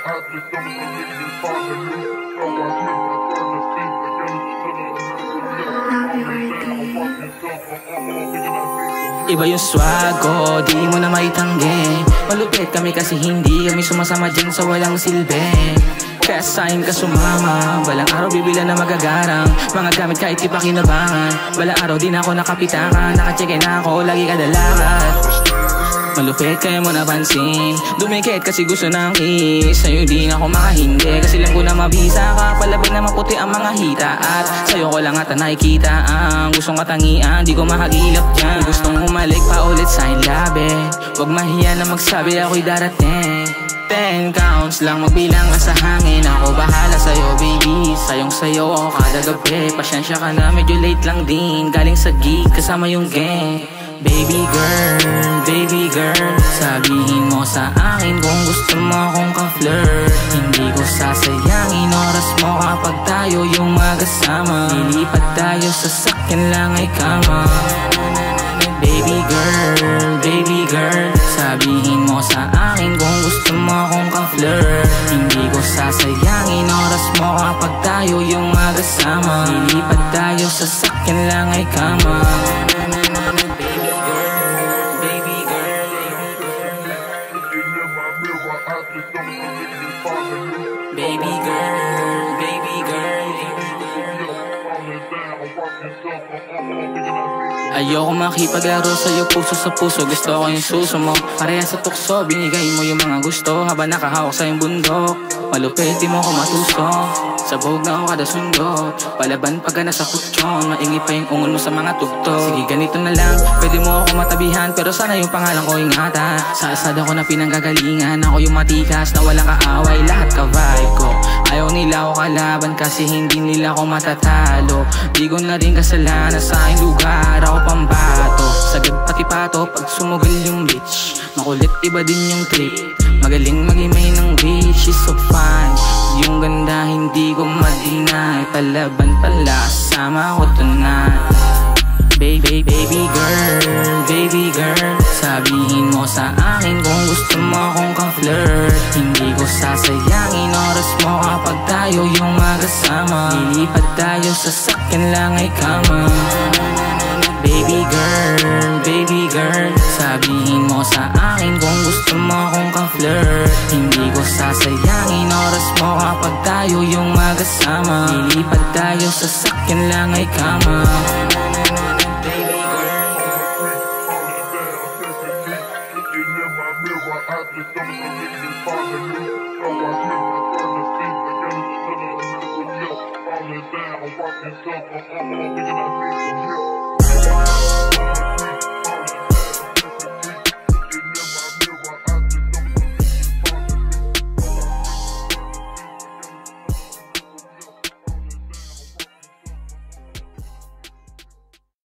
Iba yung swag ko, di mo na maitanggi. Malupit kami kasi hindi kami sumasama dyan sa walang silbi. Kaya sa'kin ka sumama, balang araw bibila na magagarang. Mga gamit kahit di pa kinabangan. Balang araw di na ako nakapitakan. Nakacheck na ako, lagi ka dalakat. Malupit kaya mo napansin. Dumikit kasi gusto ng kiss. Sa'yo di na ako makahindi, kasi lang ko na mabisa ka. Palabay na maputi ang mga hita. At sa'yo ko lang ata nakikita ang gustong katangian, di ko mahagilap dyan. Gustong humalik pa ulit sa'kin labi. Huwag mahiya na magsabi ako'y darating. 10 counts lang magbilang ka sa hangin. Ako bahala sa'yo baby, sayong sayo ako kada gabi. Pasyensya ka na medyo late lang din, galing sa gig kasama yung gang. Baby girl, sabihin mo sa akin kung gusto mo akong ka-flirt. Hindi ko sasayangin oras mo kapag tayo yung magkasama. Lilipat tayo sa sakyan lang ay kama. Baby girl, sabihin mo sa akin kung gusto mo akong ka-flirt. Hindi ko sasayangin oras mo kapag tayo yung magkasama. Lilipat tayo sa sakyan lang ay kama. Baby girl, ayoko makipaglaro sa'yo puso sa puso. Gusto ko yung suso mo, pareha sa tukso. Binigay mo yung mga gusto habang nakahawak sa yung bundok. Malupit di mo ko matusok, sabog na ako kada sundot. Palaban pagka nasa kutsyon, maingi pa yung ungon mo sa mga tugtog. Sige ganito na lang, pwede mo ako matabihan, pero sana yung pangalan ko ingatan. Sa asad ako na pinanggagalingan, ako yung matikas na walang kaaway. Lahat ka-vibe ko, ayaw nila ako kalaban kasi hindi nila ako matatalo. Di ko na rin kasalanan sa aking lugar, ako pambato. Sagad pati pato pag sumugal yung bitch. Makulit iba din yung trip, magaling mag-imay ng bitch. She's so fine, yung ganda hindi ko ma-deny. Palaban pala kasama ko tonight. Baby girl, sabihin mo sa akin kung gusto mo akong ka-flirt. Hindi ko sasayangin oras mo kapag tayo yung magkasama. Lilipat tayo sa sakyan lang ay kama. Baby girl, sabihin mo sa akin kung gusto mo akong ka-flirt. Hindi ko sasayangin oras mo kapag tayo yung magkasama. Lilipat tayo sa sakyan lang ay kama. I'm